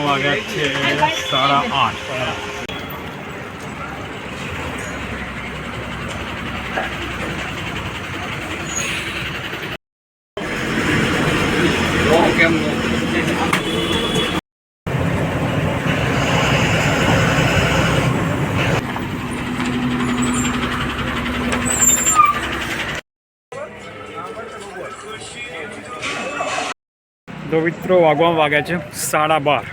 વાગ્યા છે 8:30. તો મિત્રો વાગ્યા છે 12:30.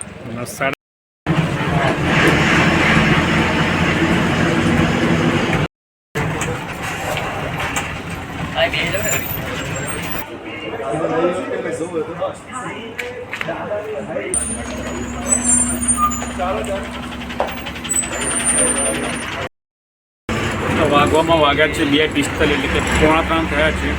વાગ્યા છે 2:45 એટલે કે 2:45 થયા છે.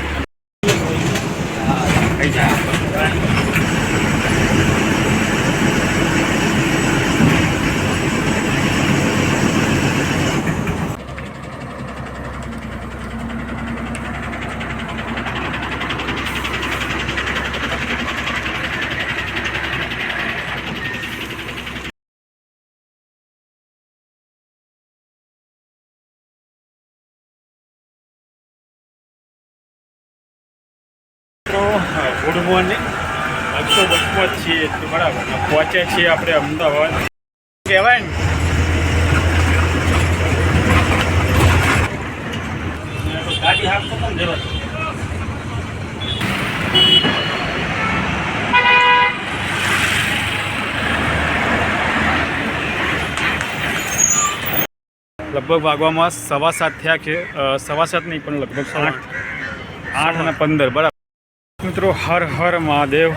Good morning. 100 છીએ બરાબર. પહોંચ્યા છીએ આપણે અમદાવાદ. કહેવાય ને ગાડી હાથ પણ જવા લગભગ વાગવામાં 7:15 થયા છે. 7:15 નહીં પણ લગભગ 8:15 બરાબર. મિત્રો હર હર મહાદેવ.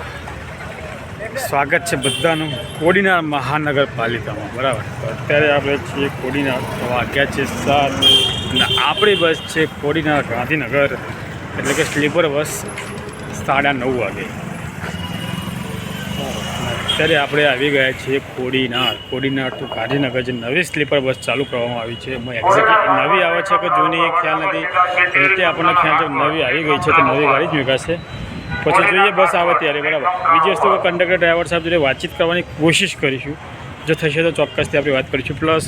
સ્વાગત છે બધાનું કોડીનાર મહાનગરપાલિકામાં બરાબર. તો અત્યારે આપણે છીએ કોડીનાર. વાગ્યા છે 7 અને આપણી બસ છે કોડીનાર ગાંધીનગર એટલે કે સ્લીપર બસ 9:30 વાગે. અત્યારે આપણે આવી ગયા છીએ કોડીનાર ટુ ગાંધીનગર જે નવી સ્લીપર બસ ચાલુ કરવામાં આવી છે. એક્ઝેક્ટલી નવી આવે છે કે જૂની એ ખ્યાલ નથી. તે આપણને ખ્યાલ છે નવી આવી ગઈ છે તો નવી ગાડી જ મૂકાશે. પછી જોઈએ બસ આવે ત્યારે બરાબર. બીજી વસ્તુ કે કંડક્ટર ડ્રાઈવર સાહેબ જોડે વાતચીત કરવાની કોશિશ કરીશું. જો થશે તો ચોક્કસથી આપણે વાત કરીશું. પ્લસ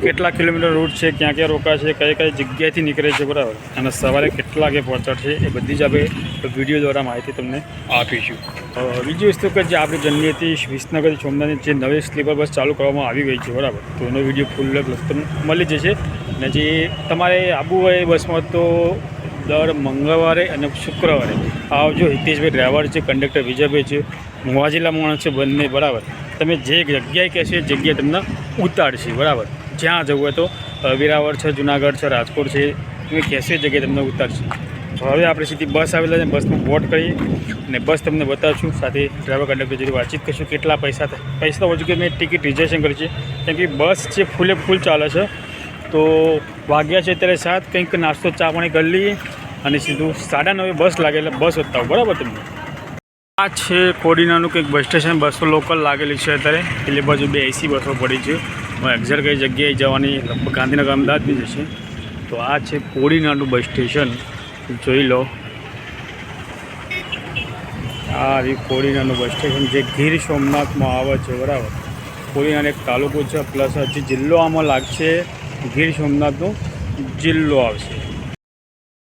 કેટલા કિલોમીટર રૂટ છે, ક્યાં ક્યાં રોકાશે, કઈ કઈ જગ્યાએથી નીકળે છે બરાબર, અને સવારે કેટલા વાગે પહોંચાડશે એ બધી જ આપણે વિડીયો દ્વારા માહિતી તમને આપીશું. બીજી વસ્તુ કે જે આપણી જર્ની હતી વિસનગરથી સોમનાથની જે નવી સ્લીપર બસ ચાલુ કરવામાં આવી ગઈ છે બરાબર, તો એનો વિડીયો ફૂલ તમને મળી જશે. અને જે તમારે આવવું હોય એ બસમાં તો દર મંગળવારે અને શુક્રવારે આવજો. હિતેશભાઈ ડ્રાઈવર છે, કંડક્ટર વિજયભાઈ છે, મોવાજીલા માણસ છે બંને બરાબર. તમે જે જગ્યાએ કહેશો એ જગ્યાએ તમને ઉતારશે બરાબર. જ્યાં જવું હોય તો વેરાવળ છે, જુનાગઢ છે, રાજકોટ છે, તમે કહેશો એ જગ્યાએ તમને ઉતારશે. હવે આપણે સીધી બસ આવેલા છે, બસમાં બોર્ડ કરીએ અને બસ તમને બતાવશું. સાથે ડ્રાઈવર કંડક્ટર જોડે વાતચીત કરીશું કેટલા પૈસા ઓછું કે મેં ટિકિટ રિઝર્વેશન કરી છે કેમ કે બસ છે ફૂલે ફૂલ ચાલે છે. તો વાગ્યા છે અત્યારે 7. કંઈક નાસ્તો ચા પાણી કરી લઈએ અને સીધું 9:30 બસ લાગે એટલે બસ બતાવો બરાબર તમને. આ છે કોડીનારનું કંઈક બસ સ્ટેશન. બસો લોકલ લાગેલી છે અત્યારે. એટલે બાજુ 2 AC બસો પડી છે. એક્ઝેક્ટ કઈ જગ્યાએ જવાની લગભગ ગાંધીનગર અમદાવાદ બી જશે. તો આ છે કોડીનારનું બસ સ્ટેશન, જોઈ લો. આ કોડીનારનું બસ સ્ટેશન જે ગીર સોમનાથમાં આવે છે બરાબર. કોડીનાર એક તાલુકો છે, પ્લસ હજી જિલ્લો આમાં લાગશે, ગીર સોમનાથનો જિલ્લો આવશે.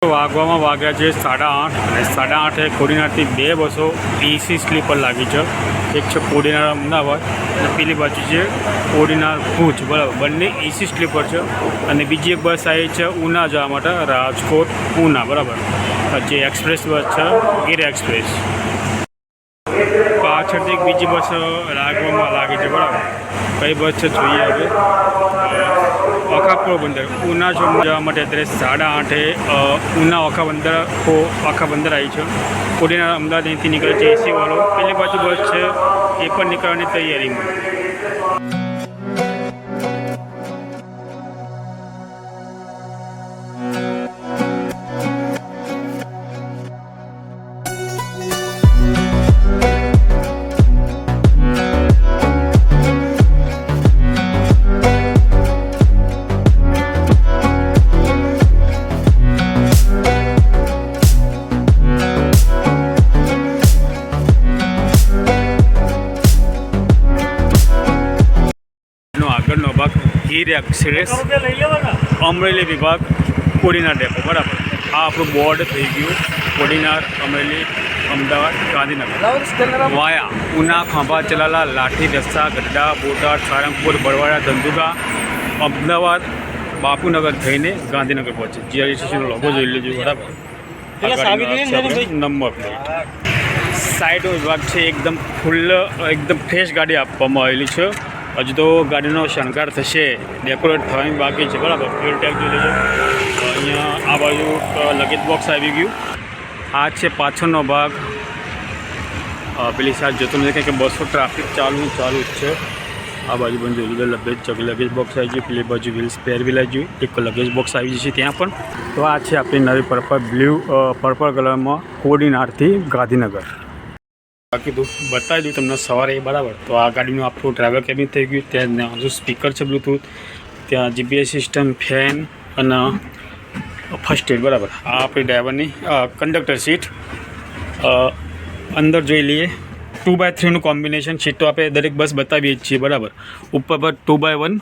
વાગ્યા છે 8:30 અને 8:30 કોડીનારથી 2 બસો AC સ્લીપર લાગી છે. એક છે કોડીનાર અમદાવાદ અને પેલી બાજુ છે કોડીનાર ભુજ બરાબર. બંને AC સ્લીપર છે. અને બીજી એક બસ આવી છે ઉના જવા માટે, રાજકોટ ઉના બરાબર, જે એક્સપ્રેસ બસ છે ગીર એક્સપ્રેસ. પાછળથી એક બીજી બસ રાખવામાં લાગી છે બરાબર. કઈ બસ છે જોઈએ હવે. ઓખા પોરબંદર ઉના જવા માટે અત્યારે 8:30 ઉના ઓખા બંદર આવી છે. કોડીનાર અમદાવાદ અહીંથી નીકળે છે AC વાળો. પેલી બાજુ બસ છે એ પણ નીકળવાની તૈયારીમાં. હીર એક્સપ્રેસ અમરેલી વિભાગ કોડીનાર ડેપો બરાબર. આ આપણું બોર્ડ થઈ ગયું કોડીનાર અમરેલી અમદાવાદ ગાંધીનગર વાયા ઉના ખાંભા ચલાલા લાઠી રસ્સા ગઢડા બોટાદ સારંગપુર બરવાડા ધંધુકા અમદાવાદ બાપુનગર થઈને ગાંધીનગર પહોંચે. જીઆરટીસીનો લોગો જોઈ લેજો બરાબર. નંબર પ્લેટ સાઈડનો વિભાગ છે એકદમ ફૂલ એકદમ ફ્રેશ ગાડી આપવામાં આવેલી છે. હજુ તો ગાડીનો શણગાર થશે, ડેકોરેટ થવાની બાકી છે બરાબર. ફ્યુલ ટેન્ક જોઈ લેજો. અહીંયા આ બાજુ લગેજ બોક્સ આવી ગયું. આ છે પાછળનો ભાગ. પેલી સાઈડ જતો નથી કારણ કે બસો ટ્રાફિક ચાલુ જ છે. આ બાજુ પણ જોઈ લીધો લગેજ બોક્સ આવી ગયું. પેલી બાજુ વ્હીલ સ્પેર વ્હીલ આવી ગયું. એક લગેજ બોક્સ આવી જશે ત્યાં પણ. તો આ છે આપણી નવી પર્પલ કલરમાં કોડીનારથી ગાંધીનગર. બાકી તો બતાવી દઉં તમને સવારે બરાબર. તો આ ગાડીનું આપણું ડ્રાઈવર કેબિન થઈ ગયું. ત્યાં સ્પીકર છે બ્લૂટૂથ, ત્યાં જીપીએસ સિસ્ટમ, ફેન અને ફર્સ્ટ એડ બરાબર. આ આપણી ડ્રાઈવરની કંડક્ટર સીટ. અંદર જોઈ લઈએ 2x3નું કોમ્બિનેશન સીટ તો આપણે દરેક બસ બતાવીએ જ છીએ બરાબર. ઉપર પર 2x1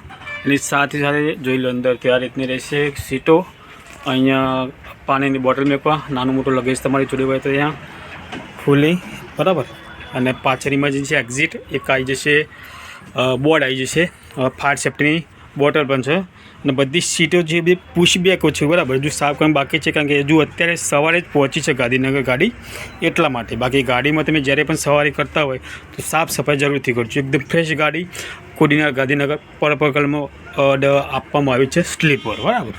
અને સાથે જોઈ લો અંદર આ રીતની રહેશે સીટો. અહીંયા પાણીની બોટલ મૂકવા, નાનું મોટું લગેજ તમારી જોડે હોય તો અહીંયા ખુલ્લી બરાબર. અને પાછળ ઇમરજન્સી એક્ઝિટ એક આવી જશે, બોર્ડ આવી જશે, ફાયર સેફ્ટીની બોટલ પણ છે. અને બધી સીટો જે બી પુશ બેકો છે બરાબર. હજુ સાફ કરવાનું બાકી છે કારણ કે હજુ અત્યારે સવારે જ પહોંચી છે ગાંધીનગર ગાડી એટલા માટે. બાકી ગાડીમાં તમે જ્યારે પણ સવારી કરતા હોય તો સાફ સફાઈ જરૂરથી કરજો. એકદમ ફ્રેશ ગાડી કોડીનાર ગાંધીનગર પર્પલ કલરમાં આપવામાં આવી છે સ્લીપર બરાબર.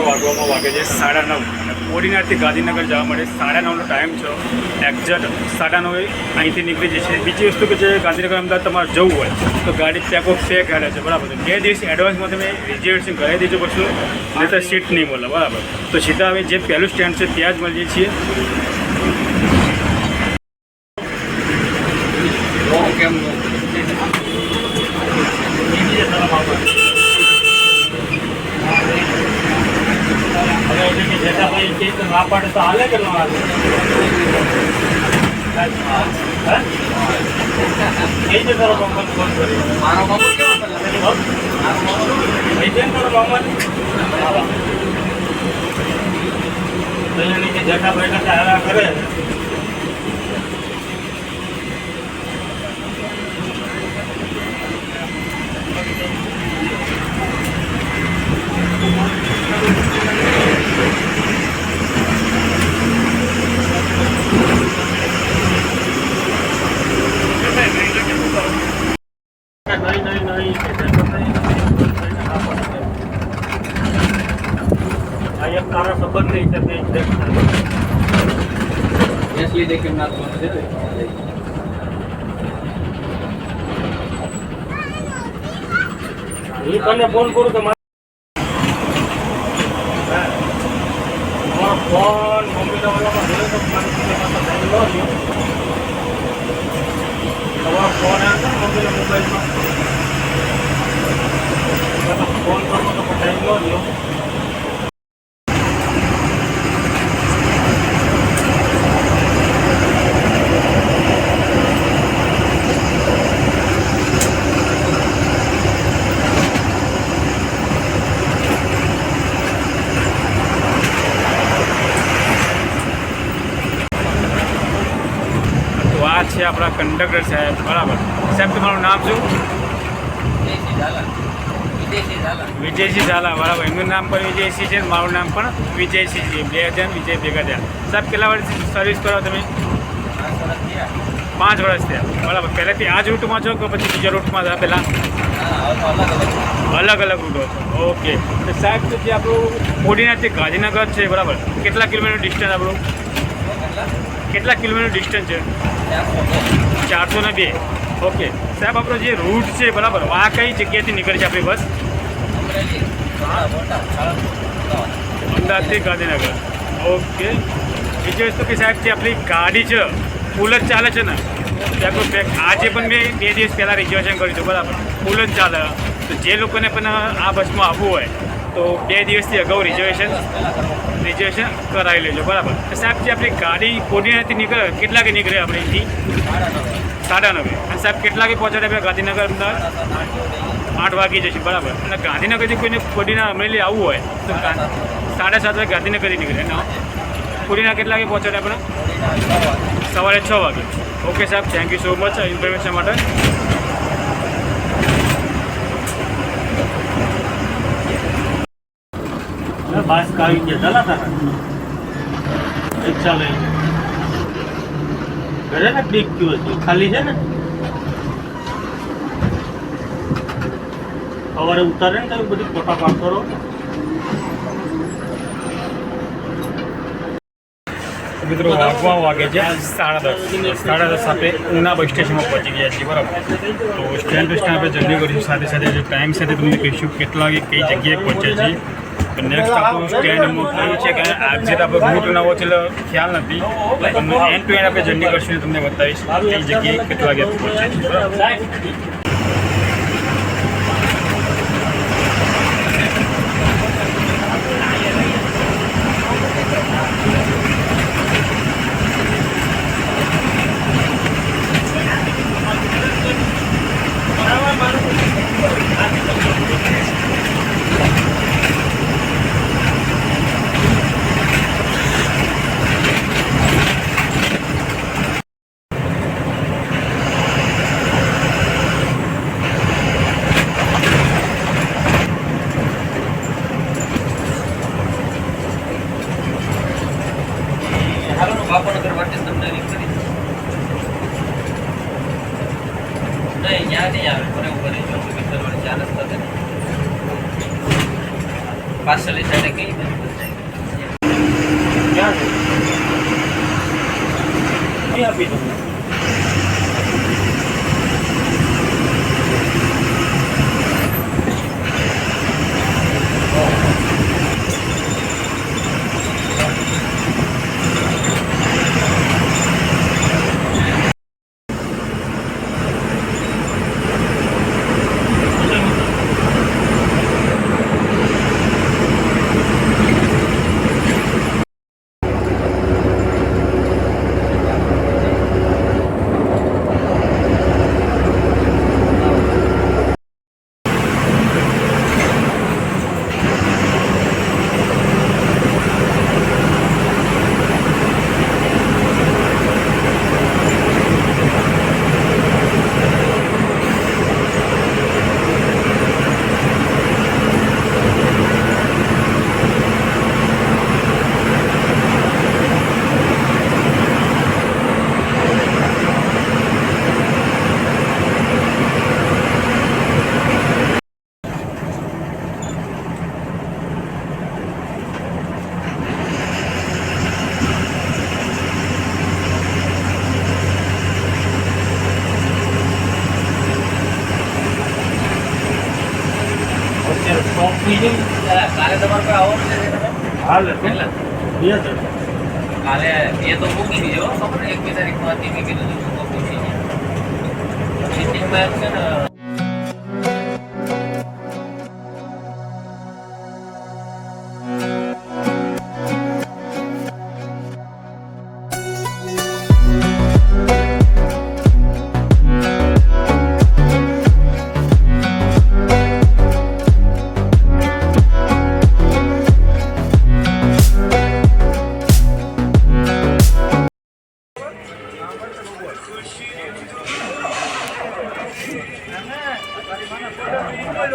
વાગવામાં વાગે છે 9:30. કોડીનારથી ગાંધીનગર જવા માટે 9:30નો ટાઈમ છે. એક્ઝેક્ટ 9:30 અહીંથી નીકળી જશે. બીજી વસ્તુ કે જે ગાંધીનગર અમદાવાદ તમારે જવું હોય તો ગાડી પેક હાલે છે બરાબર. 2 દિવસ એડવાન્સમાં તમે રિઝર્વેશન કરાવી દેજો પછી નહીં તો સીટ નહીં મળે બરાબર. તો સીધા હવે જે પહેલું સ્ટેન્ડ છે ત્યાં જ મળીએ છીએ. ના પાડે તો હાલે કે ન હાલે? કઈ છે તારો મામા ફોન કરી? મારો મામા કેવો કઈ છે તારો મામા? નીચે જટા બેઠા હાલા કરે. તારા સંબંધ નહીં તને ફોન કરું તો ફોન મમ્મી વાળામાં તમારો ફોન આવ્યો મમ્મીના મોબાઈલમાં ફોન કરવો તો ટાઈમ ન લ્યો. છે આપણા કંડક્ટર સાહેબ બરાબર. સાહેબ તમારું નામ શું? વિજયસિંહ ઝાલા બરાબર. એમનું નામ પણ વિજયસિંહ છે, મારું નામ પણ વિજયસિંહ છે. 2 જણ વિજય ભેગા થયા. સાહેબ કેટલા વર્ષથી સર્વિસ કરો તમે? 5 વર્ષ થયા બરાબર. પહેલાંથી આ જ રૂટમાં છો કે પછી બીજા રૂટમાં હતા પહેલાં? અલગ અલગ રૂટો છો. ઓકે. તો સાહેબ તો જે આપણું કોડીનારથી ગાંધીનગર છે બરાબર, કેટલા કિલોમીટર ડિસ્ટન્સ આપણું? કેટલા કિલોમીટર ડિસ્ટન્સ છે? 402. ઓકે સાહેબ, આપણો જે રૂટ છે બરાબર, આ કઈ જગ્યાએથી નીકળે છે આપણી બસ? અમદાવાદથી ગાંધીનગર. ઓકે. બીજી વસ્તુ કે સાહેબ જે આપણી ગાડી છે ફૂલ જ ચાલે છે ને ત્યાં કોઈ આજે પણ મેં 2 દિવસ પહેલાં રિઝર્વેશન કર્યું હતું, બરાબર, ફૂલ જ ચાલે. તો જે લોકોને પણ આ બસમાં આવવું હોય તો 2 દિવસથી અગાઉ રિઝર્વેશન કરાવી લેજો, બરાબર. તો સાહેબ જે આપણી ગાડી કોડીનારથી નીકળે કેટલા કે નીકળે આપણે અહીંથી 9:30. અને સાહેબ કેટલા કે પહોંચાડે આપણે ગાંધીનગર અમદાવાદ 8 વાગી જશે, બરાબર. અને ગાંધીનગરથી કોઈને કોડીનાર અમરેલી આવવું હોય તો 7:30 વાગે ગાંધીનગરથી નીકળે ને કોડીનાર કેટલા વાગે પહોંચાડે આપણે સવારે 6 વાગે. ઓકે સાહેબ, thank you so much information માટે. બસ કાવી ગયા ચાલા તારા ચાલે ઘરે ને ક્લિક થયું હતું ખાલી છે ને સવારે ઉતારે ને તમે બધી ફોટા પાડ કરો. મિત્રો વાગવા વાગે છે 10:30. આપણે ઉના બસ સ્ટેશનમાં પહોંચી ગયા છીએ, બરાબર. તો સ્ટેન્ડ ટુ સ્ટેન્ડ આપણે જર્ની કરીશું, સાથે સાથે જે ટાઈમ સાથે તમને કહીશું કેટલા વાગે કઈ જગ્યાએ પહોંચ્યા છીએ. નેક્સ્ટ આપણું સ્ટેન્ડ કયું છે કે એક્ઝેક્ટ આપણે રૂટ નવો છે એટલે ખ્યાલ નથી, પણ એન્ડ ટુ એન્ડ આપણે જર્ની કરશું તમને બતાવીશ કઈ જગ્યાએ કેટલા વાગે પહોંચ્યા છીએ, બરાબર. બાપનગર માટે તમને નહીં ત્યાં નહીં આવે બરાબર ચાર રસ્તા પાછળની સાઈડે કઈ આપી દઉં કાલે તમારે કોઈ આવવાનું છે હાલ કેટલા કાલે એ તો મૂકી દીધો ખબર 1 તારીખમાં હતી મેં કીધું પૂછી ગયા મીટિંગમાં છે ને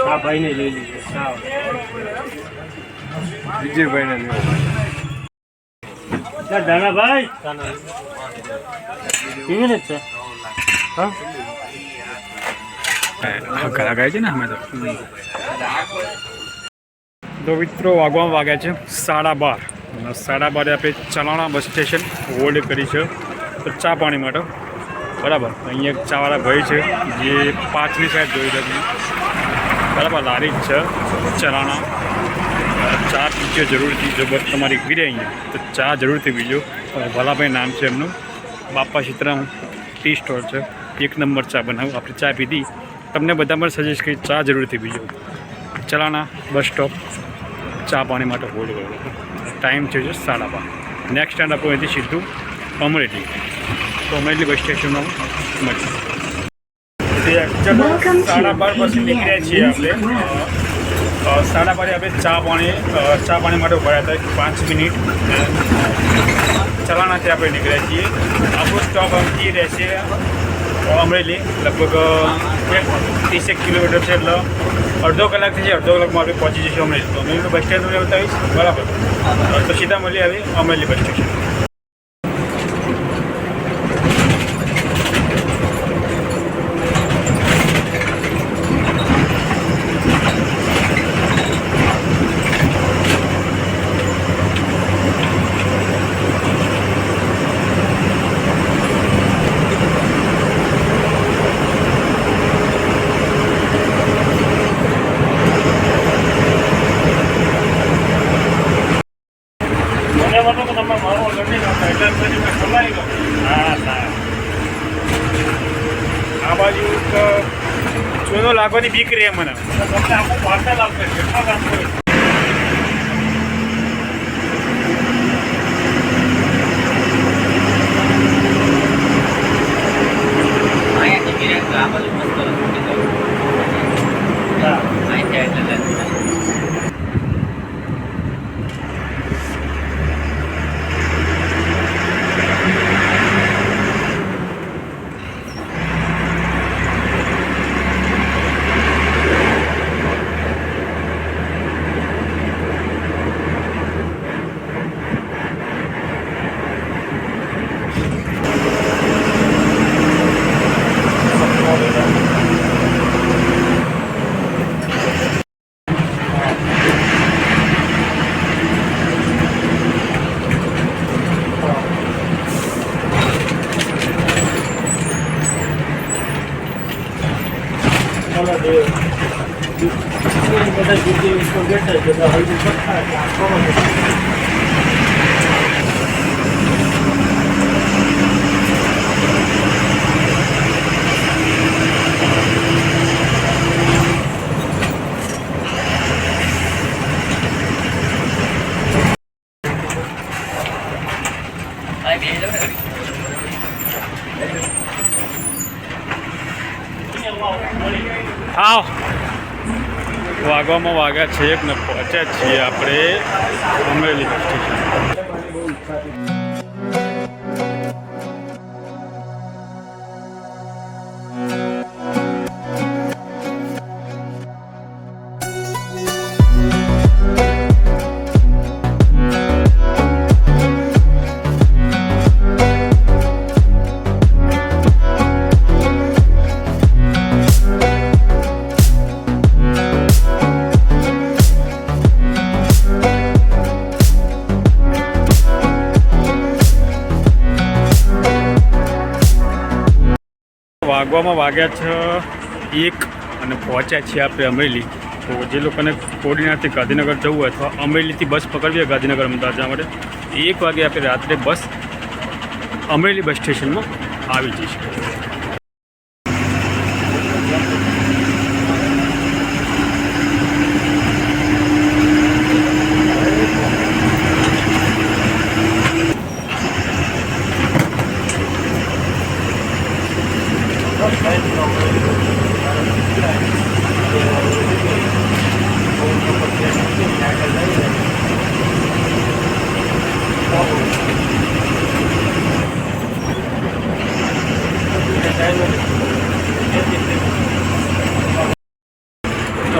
આ ભાઈને લઈ લીધો વિજયભાઈને દાનાભાઈ કેવી રીત છે હા ઘરા ગયા છે ને અમે તો મિત્રો વાગવામાં વાગ્યા છે 12:30. 12:30 આપણે ચલાણા બસ સ્ટેશન હોલ્ડ કરી છે તો ચા પાણી માટે, બરાબર. અહીંયા એક ચાવાળા ભાઈ છે જે 5ની સાઈડ જોઈ રહ્યા બરાબર, લારી જ છે ચલાણા ચા પી પીજો જરૂરથી. જો બસ તમારી ઊભી રહી અહીંયા તો ચા જરૂરથી પીજો. ભલાભાઈ નામ છે એમનું, બાપા સીતરામ ટી સ્ટોર છે. 1 નંબર ચા બનાવું. આપણે ચા પીધી, તમને બધા પણ સજેસ્ટ કરી ચા જરૂરથી પીજો. ચલાના બસ સ્ટોપ ચા પાણી માટે હોલ્ડ કરો. ટાઈમ છે 5:30. નેક્સ્ટ સ્ટેન્ડ આપણું અહીંથી સીધું અમરેલી. તો અમરેલી બસ સ્ટેશનમાં મળીએ. 12:30 પછી નીકળ્યા છીએ આપણે. 12:30 આપણે ચા પાણી માટે ઉભા હતા 5 મિનિટ. ચલાણાથી આપણે નીકળ્યા છીએ. આપણો સ્ટોપ એ રહેશે અમરેલી. લગભગ 30 કિલોમીટર છે, એટલે અડધો કલાકથી છે. અડધો કલાકમાં આપણે પહોંચી જઈશું અમરેલી. તો અમરેલીનું બસ સ્ટેન્ડ બતાવીશ, બરાબર? તો સીધા મળી આવી અમરેલી બસ સ્ટેશન. આ બાજુ ચોનો લાગવાની બીક રહે મને. આખું પાર્સલ આપે છે. અહીંયાથી ગિરે તો આ બાજુ મસ્ત મોટી જવું. અહીં જાય એટલે બધા જગ્યાએ ઉપર બેઠા છે, હળવી પથ્થર છે, આંખોમાં છે. આવ વાગવામાં વાગ્યા છે 1 ને પહોંચ્યા છીએ આપણે અમરેલી બસ સ્ટેશન. વાગવામાં વાગ્યા છે 1 અને પહોંચ્યા છીએ આપણે અમરેલી. તો જે લોકોને કોડીનારથી ગાંધીનગર જવું હોય અથવા અમરેલીથી બસ પકડવી હોય ગાંધીનગર અમદાવાદ જવા માટે 1 વાગે આપણે રાત્રે બસ અમરેલી બસ સ્ટેશનમાં આવી જઈશું.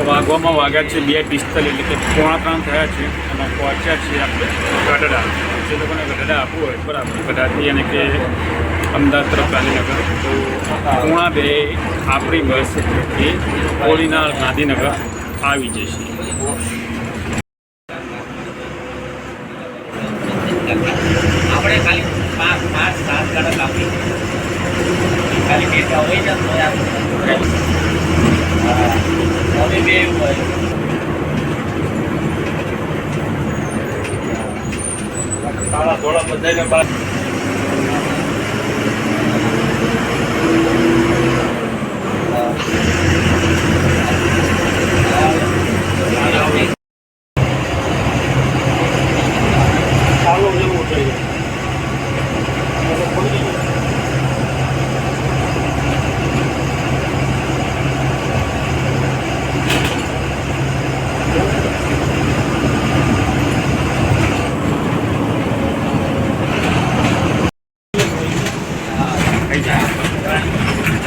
વાગવામાં વાગ્યા છે 2:45 એટલે કે 2:45 થયા છે અને પહોંચ્યા છીએ આપણે ગઢડા. જે લોકોને ગઢડા આપવું હોય બરાબર, ગઢડાથી અને કે અમદાવાદ તરફ ગાંધીનગર, તો 2:45 આપણી બસ એ કોડીનાર ગાંધીનગર આવી જશે. આપણે ખાલી 5-7 કલાક આપી ખાલી બેઠા હોય ને તો હવે બે એવું હોય. કાળા ધોળા બધાને બાદ ચાલો જેવું જોઈએ.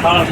હા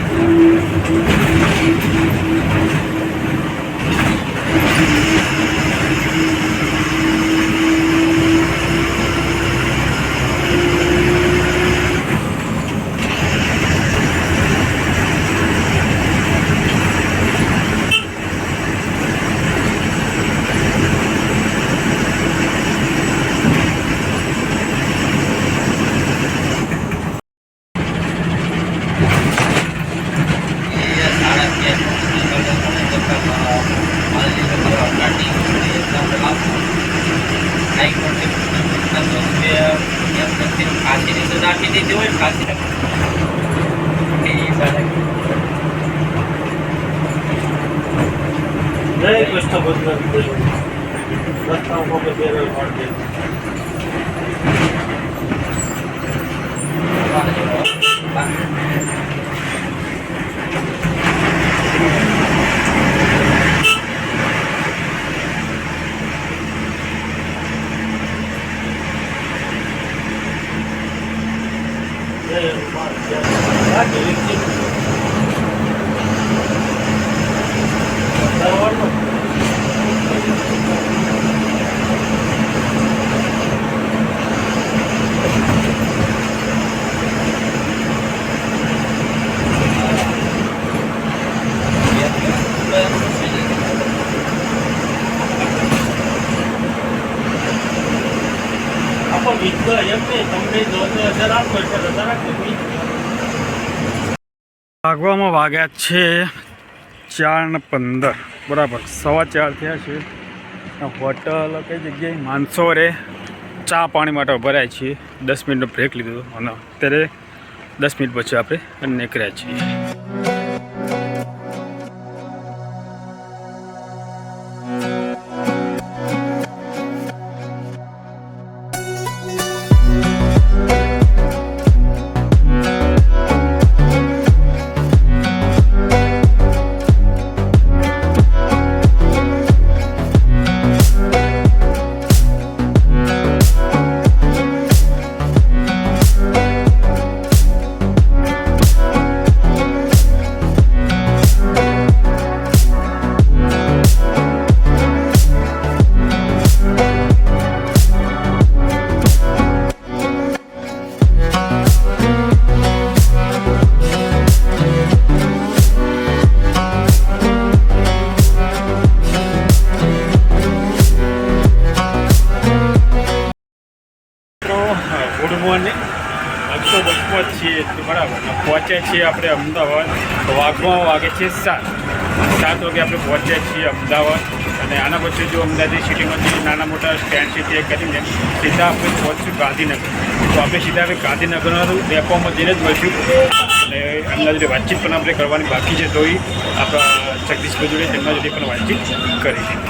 જય કૃષ્ણ ભગવાન. રસ્તા ઉપર બેરલ મળશે. ભાગવામાં વાગ્યા છે 4:15 બરાબર. 4:15 થયા છે. હોટલ કઈ જગ્યાએ માનસોરે ચા પાણી માટે ઉભા રહ્યા છીએ. 10 મિનિટનો બ્રેક લીધો અને અત્યારે 10 મિનિટ પછી આપણે નીકળ્યા છીએ. Good morning. 110 છીએ બરાબર. પહોંચ્યા છીએ આપણે અમદાવાદ. વાગવામાં વાગે છે 7 વાગે આપણે પહોંચ્યા છીએ અમદાવાદ. અને આના પછી જો અમદાવાદ સિટીમાંથી નાના મોટા સ્ટેન્ડ છે તે કરીને સીધા આપણે પહોંચશું ગાંધીનગર. તો આપણે સીધા હવે ગાંધીનગરના ડેપોમાં જઈને જ મળશું. અને એમના જોડે વાતચીત પણ આપણે કરવાની બાકી છે. તો એ આપણા જગદીશભાઈ જોડે તેમના જોડે પણ વાતચીત કરીશું.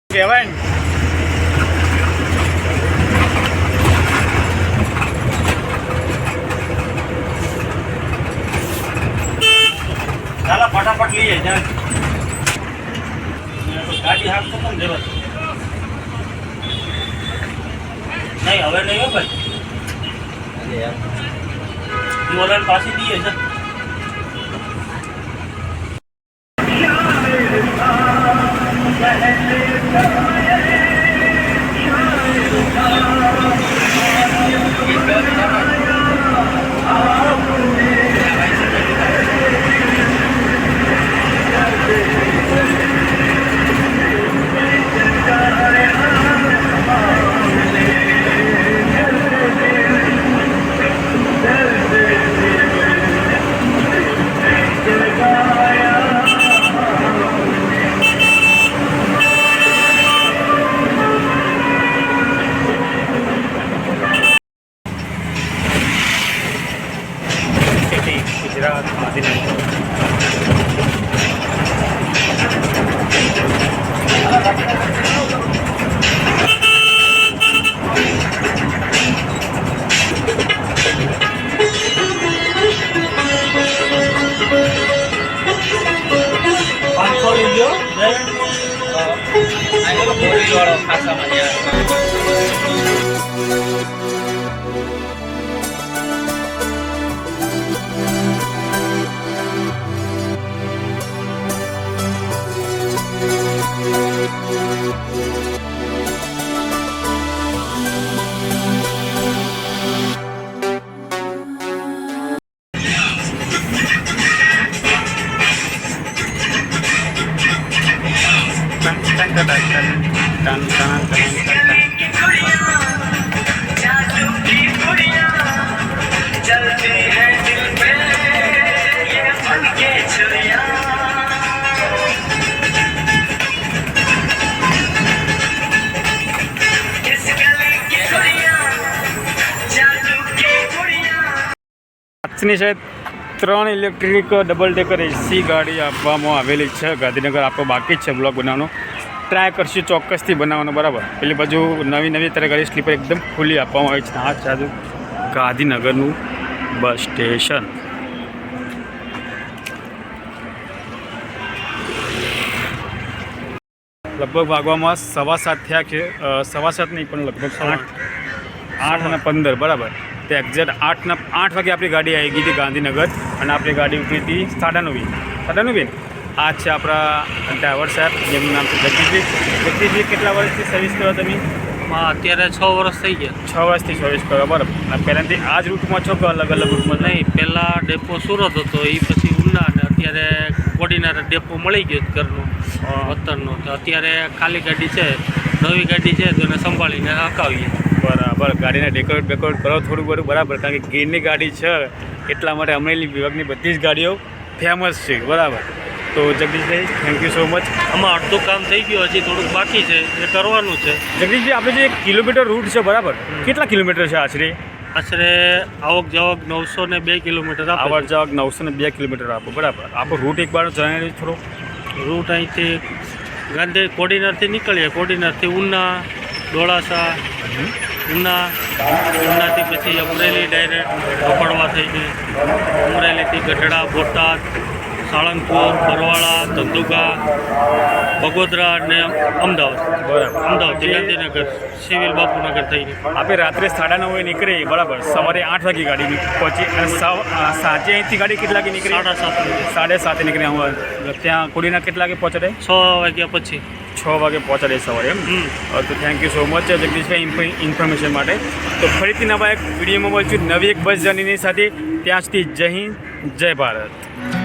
કહેવાય ને ચાલો ફટાફટ લઈએ જાય. ગાડી હાંકતો પણ જવા નહીં હવે નહીં હો ભાઈ. ઓલાને પાછી દઈએ છે. ગુજરાત ગાંધીનગર વાળો ખાસામાં જ્યાં આજની છે 3 ઇલેક્ટ્રિક ડબલ ડેકર એસી ગાડી આપવામાં આવેલી છે ગાંધીનગર. આપણો બાકી જ છે બ્લોગ બનાવવાનો, ટ્રાય કરશું ચોક્કસથી બનાવવાનો બરાબર. પેલી બાજુ નવી નવી તરહ ગાડી સ્લીપર એકદમ ખુલ્લી આપવામાં આવી છે. આ છે આજુ ગાંધીનગરનું બસ સ્ટેશન. લગભગ વાગવામાં 7:15 થયા છે. 7:15 નહીં પણ લગભગ 8:15 બરાબર. તે એક્ઝેક્ટ 8 વાગે આપણી ગાડી આવી ગઈ હતી ગાંધીનગર અને આપણી ગાડી ઉતરી હતી 9:30 આ છે આપણા ડ્રાઈવર સાહેબ, જેમનું નામ છે જગદીશભાઈ. કેટલા વર્ષથી સર્વિસ કરો તમે? અત્યારે 6 વર્ષ થઈ ગયા. 6 વર્ષથી સર્વિસ કરો બરાબર. અને પહેલાંથી આ જ રૂટમાં છો કે અલગ અલગ રૂટમાં? નહીં, પહેલાં ડેપો સુરત હતો, એ પછી ઉના, અને અત્યારે કોડીનાર ડેપો મળી ગયો ઘરનો વતનનો. તો અત્યારે ખાલી ગાડી છે, નવી ગાડી છે તો એને સંભાળીને હકાવીએ. બરાબર. ગાડીને ડેકોરેટ કરો થોડું બધું બરાબર, કારણ કે ગીરની ગાડી છે એટલા માટે અમરેલી વિભાગની બધી જ ગાડીઓ ફેમસ છે બરાબર. તો જગદીશભાઈ થેન્ક યુ સો મચ. આમાં અડધું કામ થઈ ગયું, હજી થોડુંક બાકી છે, એ કરવાનું છે. જગદીશભાઈ, આપણે જે કિલોમીટર રૂટ છે બરાબર, કેટલા કિલોમીટર છે આશરે? આશરે આવક જાવક 902 કિલોમીટર આપે. આવક જાવક 902 કિલોમીટર આપો બરાબર. આપણો રૂટ એક વાર જણાવી થોડો. રૂટ અહીંથી કોડીનારથી નીકળીએ, કોડીનારથી ઉના, ડોળાસા, ઉનાથી પછી અમરેલી ડાયરેક્ટ કપડવા થઈ ગઈ, અમરેલીથી ગઢડા, બોટાદ, સાળંગપુર, બરવાળા, ધંધુકા, બગોદરા અને અમદાવાદ. બરાબર. અમદાવાદથી ગાંધીનગર સિવિલ બાપુનગર થઈ ગઈ. આપણે રાત્રે 9:30 નીકળી બરાબર, સવારે 8 વાગે ગાડી પહોંચી અને સાંજે અહીંથી ગાડી કેટલા વાગે નીકળી? 7:30 7:30 નીકળી. હું ત્યાં કોડીના કેટલા વાગે પહોંચાડે? 6 વાગ્યા પછી. 6 વાગે પહોંચાડે સવારે એમ? તો thank you so much Jagdishbhai information માટે. તો ફરીથી નવા એક વિડીયોમાં મળશું નવી એક બસ જર્નીની સાથે. ત્યાં સુધી જય હિન્દ, જય ભારત.